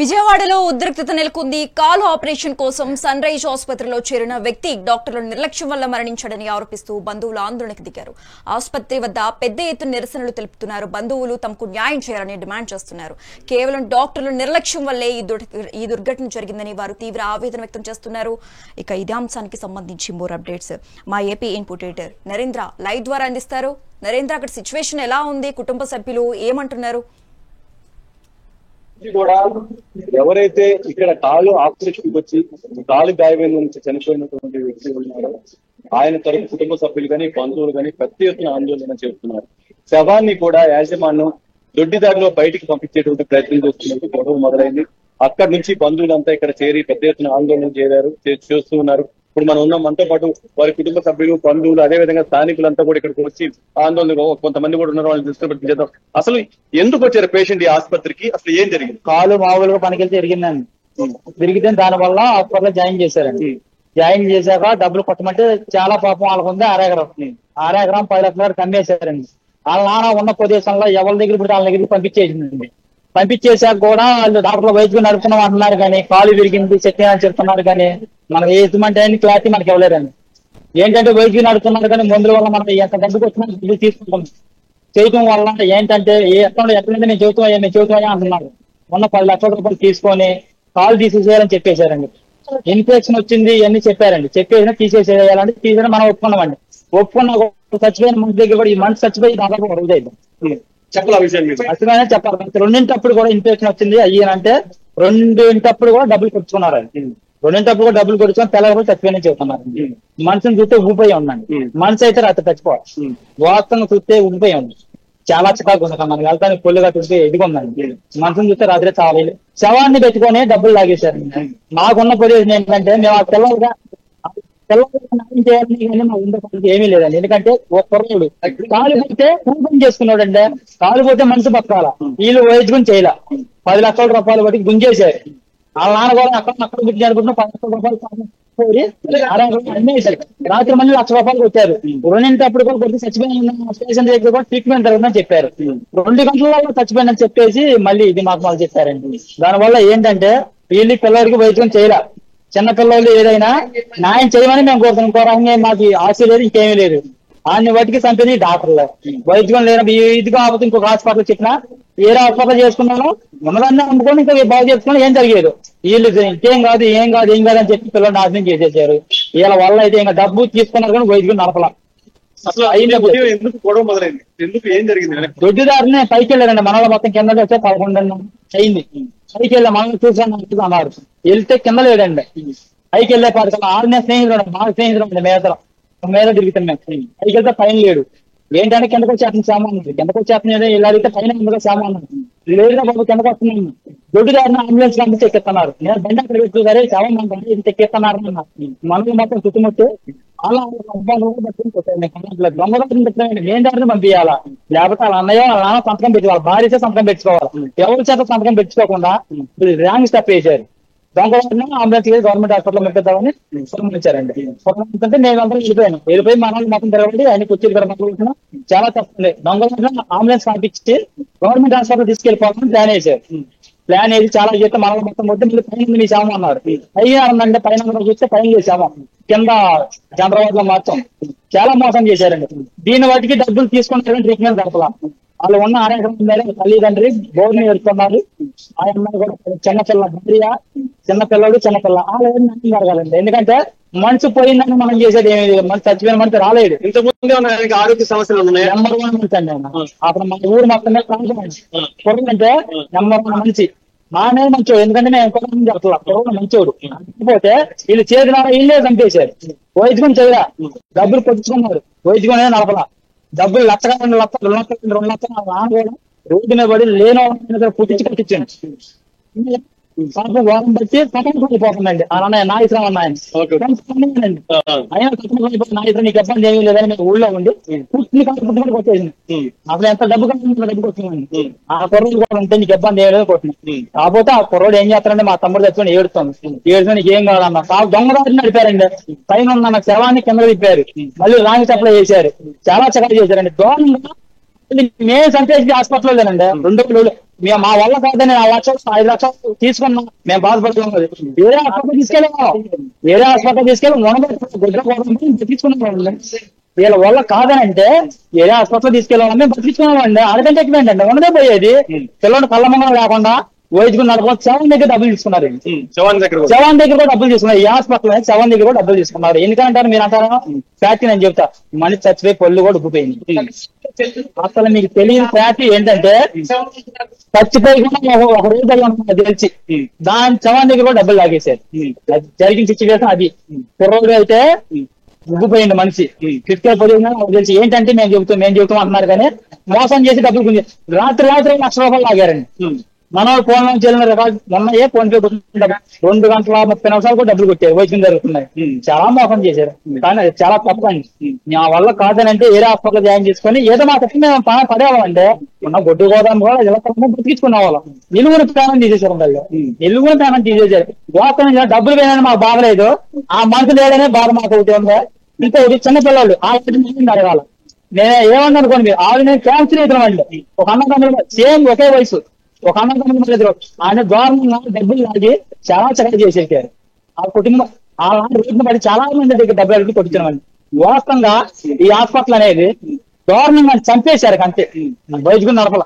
విజయవాడలో ఉద్రిక్తత నెలకొంది. కాలు ఆపరేషన్ కోసం సన్ రైజ్ ఆసుపత్రిలో చేరిన వ్యక్తి డాక్టర్ల నిర్లక్ష్యం వల్ల మరణించాడని ఆరోపిస్తూ బంధువులు ఆందోళనకు దిగారు. ఆసుపత్రి వద్ద పెద్ద ఎత్తున నిరసనలు తెలుపుతున్నారు. బంధువులు తమకు న్యాయం చేయాలని డిమాండ్ చేస్తున్నారు. కేవలం డాక్టర్ల నిర్లక్ష్యం వల్లే ఈ దుర్ఘటన జరిగిందని వారు తీవ్ర ఆవేదన వ్యక్తం చేస్తున్నారు. ఇక ఇదే అంశానికి సంబంధించి మోర్ అప్డేట్స్ మా AP input editor Narendra live ద్వారా అందిస్తారు. నరేంద్ర, అక్కడ సిచ్యువేషన్ ఎలా ఉంది? కుటుంబ సభ్యులు ఏమంటున్నారు? కూడా ఎవరైతే ఇక్కడ కాలు ఆపరేషన్ వచ్చి కాలు గాయమైన నుంచి చనిపోయినటువంటి వ్యక్తి ఉన్నారో ఆయన తరపు కుటుంబ సభ్యులు కానీ బంధువులు కానీ పెద్ద ఎత్తున ఆందోళన చేస్తున్నారు. శవాన్ని కూడా యాజమాన్యం దొడ్డిదారిలో బయటికి పంపించేటువంటి ప్రయత్నం చేస్తున్నట్టు గొడవ మొదలైంది. అక్కడి నుంచి బంధువులంతా ఇక్కడ చేరి పెద్ద ఎత్తున ఆందోళన చేస్తూ ఉన్నారు. ఇప్పుడు మనం ఉన్నాం, మనతో పాటు వారి కుటుంబ సభ్యులు, బంధువులు, అదే విధంగా స్థానికులంతా కూడా ఇక్కడికి వచ్చి ఆందోళన కొంతమంది కూడా ఉన్నారు. వాళ్ళని దృష్టి చేద్దాం. అసలు ఎందుకు వచ్చారు పేషెంట్ ఈ ఆసుపత్రికి? అసలు ఏం జరిగింది? కాలు మామూలుగా పనికెళ్తే తిరిగిందండి. తిరిగితే దాని వల్ల హాస్పిటల్ జాయిన్ చేశారండి. జాయిన్ చేశాక డబ్బులు కొట్టమంటే చాలా పాపం వాళ్ళకుంది. అరెకరం 10 లక్షల కమ్మేశారండి. వాళ్ళ నాన్న ఉన్న ప్రదేశంలో ఎవరి దగ్గర ఇప్పుడు వాళ్ళ దగ్గరికి పంపించేసిందండి. పంపించేశాక కూడా వాళ్ళు డాక్టర్లు వైద్యులు నడుపుతున్నాం అంటున్నారు, కానీ కాలు విరిగింది చెట్టు అని చెప్తున్నారు, కానీ మనకి ఏమంటే క్లారిటీ మనకి ఇవ్వలేదండి. ఏంటంటే వైద్యులు నడుపుతున్నారు కానీ మందుల వల్ల మనకి ఎంత డబ్బుకి వచ్చినా తీసుకుంటాం. చేయటం వల్ల ఏంటంటే ఎక్కడైతే నేను చెబుతాయా అంటున్నారు. ఉన్న 10 లక్షల రూపాయలు తీసుకొని కాలు తీసేసేయాలని చెప్పేశారండి. ఇన్ఫెక్షన్ వచ్చింది ఇవన్నీ చెప్పారండి. చెప్పేసినా తీసేసేయాలంటే తీసేనా మనం ఒప్పుకున్నామండి. ఒప్పుకున్న చచ్చిపోయిన మనిషి దగ్గర కూడా ఈ మనిషి చచ్చిపోయి దాదాపు రోజు అయిపోయింది. చెప్పాలి విషయం ఖచ్చితంగా చెప్పాలి. రెండింటప్పుడు కూడా ఇన్ఫెక్షన్ వచ్చింది అయ్యానంటే రెండింటప్పుడు కూడా డబ్బులు కొట్టుకున్నారు. రెండింటప్పుడు కూడా డబ్బులు కొట్టుకొని తెల్లవారు చచ్చిపోయిన చెప్తున్నారు. మనిషిని చూస్తే ఊపిపోయి ఉందండి. మనిషి అయితే రాత్రి చచ్చిపోవాలి. వాస్తవంగా చూస్తే ఊపిపోయి ఉంది. చాలా చికాకు ఉంది. మనకి వెళ్తానికి పొల్లుగా చూస్తే ఎదుగుందండి. మనిషిని చూస్తే రాత్రి చావాలి. శవాన్ని పెట్టుకొని డబ్బులు లాగేశారు. మాకున్న పొజిషన్ ఏంటంటే మేము ఆ తెల్లగా న్యాయం చేయాలని కానీ మా ఉండడానికి ఏమీ లేదండి. ఎందుకంటే ఒక కుర్రాడు కాలు పోతే కూపం చేసుకున్నాడు అంటే కాలు పోతే మనిషి బతకాల. వీళ్ళు వైద్యం చేయాల. 10 లక్షల రూపాయలు బట్టి గుంజేశారు. వాళ్ళ నాన్న కూడా అక్కడ గుర్తి అనుకుంటున్నా 10 లక్షల రూపాయలు పోయి అమ్మేశారు. రాత్రి మళ్ళీ 1 లక్ష రూపాయలు వచ్చారు. రెండింటప్పుడు కూడా కొద్ది చచ్చిపోయిన స్టేషన్ దగ్గర కూడా ట్రీట్మెంట్ జరుగుతుందని చెప్పారు. 2 గంటలలో చచ్చిపోయిందని చెప్పేసి మళ్ళీ ఇది మాకు చెప్పారండి. దానివల్ల ఏంటంటే వీళ్ళు పిల్లలకి వైద్యం చేయాల. చిన్న పిల్లలు ఏదైనా న్యాయం చేయమని మేము కోరుతున్నాం. కోరంగా మాకు ఆశ లేదు, ఇంకేమీ లేదు. ఆయన్ని వాటికి చంపేది డాక్టర్లు. వైద్యం లేనప్పుడు ఇదిగా ఆపదు ఇంకొక హాస్పిటల్ చెప్పినా వేరే హాస్పిటల్ చేసుకున్నాను ఉన్నదాన్ని అమ్ముకొని ఇంకా బాగు చేసుకున్నా ఏం జరిగేది. వీళ్ళు ఏం కాదు అని చెప్పి పిల్లలు నాశనం చేసేసారు. వీళ్ళ వల్ల అయితే ఇంకా డబ్బు తీసుకున్నారు కానీ వైద్యం నడపలా. అసలు ఎందుకు గొడవ మొదలైంది? ఎందుకు ఏం జరిగింది? దొడ్డిదారిని పైకి వెళ్ళారండి. మనలో మొత్తం కింద వస్తే 11 అయింది. పైకి వెళ్ళా మనం చూసాను అన్నారు. వెళ్తే కింద లేడండి. పైకి వెళ్ళే పాటు ఆరునే స్నేహితుడు బాగా స్నేహితుడు మీద తిరుగుతాం మేము. పైకి వెళ్తే పైన లేడు. ఏంటంటే కిందకు వచ్చేస్తుంది సామాన్. కిందకు వచ్చేస్తుంది ఇలా అడిగితే పైన ఎందుకు సామాన్ లేదా బాబు కిందకు వస్తున్నాను. దొడ్డిదారిని అంబులెన్స్ పంపిస్తే ఎక్కిస్తున్నారు. నేను బండి అక్కడ పెట్టు సరే శవం ఇంత ఎక్కిస్తున్నారు అన్నారు. మనకు మొత్తం చుట్టుముట్టి అలా దొంగదారిని పెట్టండి. నేను దారిని పంపించాలా, లేకపోతే వాళ్ళ అన్నయ్య వాళ్ళ నాన్న సంతకం పెట్టుకోవాలి, భార్య సంతకం పెట్టుకోవాలి. ఎవరి చేత సంతకం పెట్టుకోకుండా రాంగ్ స్టెప్ వేశారు. దొంగదారిని అంబులెన్స్ గవర్నమెంట్ హాస్పిటల్ పంపిద్దామని పంపించారండి. అంటే నేను అందరూ వెళ్ళిపోయి మన మొత్తం తిరగండి ఆయన కుర్చీలు తిరగకుండా చాలా తప్పుంది. దొంగదారిని అంబులెన్స్ పంపించి గవర్నమెంట్ హాస్పిటల్ తీసుకెళ్ళిపోవాలని ప్లాన్ వేశారు. ప్లాన్ వేసి చాలా చేస్తే మనలో మొత్తం మొత్తం పైన మీ శామం అన్నారు. అయ్యారంటే పైన చూస్తే పైన చేసాము కింద చంద్రబాబు లో మాత్రం చాలా మోసం చేశారండి. దీని వాటికి డబ్బులు తీసుకుంటారని ట్రీట్మెంట్ జరపలా. వాళ్ళు ఉన్న ఆరోగ్యం తల్లిదండ్రి బోర్ని ఎడుతున్నారు. ఆ అమ్మాయి కూడా చిన్నపిల్ల భార్య, చిన్నపిల్ల వాళ్ళు జరగాలండి. ఎందుకంటే మనసు పోయిందని మనం చేసేది ఏమి, మనసు చచ్చిపోయిన మనసు రాలేడు. ఇంతకుముందు ఆరోగ్య సమస్యలు ఉన్నాయి. నెంబర్ 1 మనిషి అండి ఆయన. అప్పుడు మన ఊరు మొత్తమే అంటే నెంబర్ 1 మనిషి. నానే మంచోడు. ఎందుకంటే నేను ఎంతో చెప్తా పొరవ మంచోడు. కాకపోతే వీళ్ళు చేతిలో వీళ్ళే చంపేశారు. వైద్యం చేయరా, డబ్బులు కొట్టించుకున్నారు. వైద్యం నడపలా. డబ్బులు 1 లక్ష 2 లక్షలు 2 లక్షలు నాన్న రోడ్డు మీద పడి లేనో పుట్టించి కట్టించాను. వారం బట్టి కథం పడిపోతుందండి. అలానే నాయకురావు అన్నాయన అయినా కథం పడిపోతుంది. నాయకుడు నీకు ఇబ్బంది ఏమీ లేదని మేము ఊళ్ళో ఉండి పుట్టిన పుట్టుబడి కొట్టేసింది. అసలు ఎంత డబ్బు కట్టిన డబ్బు కొట్టిందండి. ఆ కుర్రోడు కూడా ఉంటే నీకు ఇబ్బంది ఏమీ లేదు కొట్టింది. కాకపోతే ఆ కుర్రోడు ఏం చేస్తారంటే మా తమ్ముడు తెచ్చుకొని ఏడుస్తుంది. నీకు ఏం కావాలన్నా దొంగదారిని నడిపారండి. పైన ఉన్న శవాన్ని కింద తిప్పారు. మళ్ళీ రాంగ్ సప్లై చేశారు. చాలా చక్కగా చేశారండి. దూరంగా మేము సంతేసి హాస్పిటల్లో లేనండి 2 కిలోలు మా వల్ల కాదని 4 లక్షలు 5 లక్షలు తీసుకున్నాం. మేము బాధపడుతున్నాం. వేరే హాస్పిటల్ తీసుకెళ్ళి తీసుకున్నాం. వీళ్ళ వల్ల కాదని అంటే వేరే హాస్పిటల్ తీసుకెళ్ళాలని మేము బతికించుకున్నామండి. అరగంట ఎక్కువ ఏంటండి ఉన్నదే పోయేది. పిల్లలు కళ్ళమంగళం లేకుండా వైద్యుకున్నారు. 7 దగ్గర డబ్బులు తీసుకున్నారు. 7 దగ్గర కూడా డబ్బులు తీసుకున్నారు. ఈ హాస్పిటల్ 7 దగ్గర కూడా డబ్బులు తీసుకున్నారు. ఎందుకంటారు మీరు అంటారా? ఫ్యాక్టరీ నేను చెప్తా, మనిషి చచ్చిపోయి పళ్ళు కూడా ఉబ్బిపోయింది. అసలు మీకు తెలియని ఫ్యాక్టరీ ఏంటంటే చచ్చిపోయి కూడా ఒక రోజు తెలిసి దాని 7 దగ్గర కూడా డబ్బులు లాగేశారు. జరిగిన సిచ్యువేషన్ అది. కుర్రోడు అయితే ఉబ్బిపోయింది మనిషి. క్రిటికల్ పొజిషన్ తెలిసి ఏంటంటే మేము చెబుతాం అంటున్నారు కానీ మోసం చేసి డబ్బులు గురించి రాత్రి 1 లక్ష రూపాయలు లాగారండి. మనోళ్ళు ఫోన్ నుంచి వెళ్ళిన రికార్డు మొన్న ఫోన్ పే 2 గంటల 30 నిమిషాలు కూడా డబ్బులు కొట్టారు. వైద్యం జరుగుతున్నాయి. చాలా మోసం చేశారు. కానీ అది చాలా తప్పు అండి. నా వల్ల కాదని అంటే వేరే హాస్పిటల్ జాయిన్ చేసుకొని ఏదో మా తప్ప మేము పడేవాళ్ళంటే ఉన్న గొడ్డు గోదాం కూడా ఇలా బతికించుకునే వాళ్ళం. నిలువురు ప్రాణం తీసేశారు. వాళ్ళు నిలువురు ప్రాణం తీసేశారు. వాస్తవం డబ్బులు వేయడానికి మాకు బాధ లేదు. ఆ మనసు లేదనే బాధ మాకు ఒకటి ఉందా. ఇంకొకటి చిన్నపిల్లలు అడగాల. నేను ఏమన్నా అనుకోండి మీరు ఆవిడ నేను క్యాన్సర్ అవుతున్నాం అండి. ఒక అన్నదమ్ములు సేమ్ ఒకే వయసు. ఒక అన్నదమ్ములు ఆయన దారుణంగా డబ్బులు లాగి చాలా చక్కగా చేసేసారు. ఆ కుటుంబం ఆ రోడ్డును బట్టి చాలా మంది దగ్గర డబ్బులు అడిగి కొట్టించామండి. వాస్తవంగా ఈ హాస్పిటల్ అనేది దారుణంగా చంపేశారు. అంతే వైద్యులు నడపల.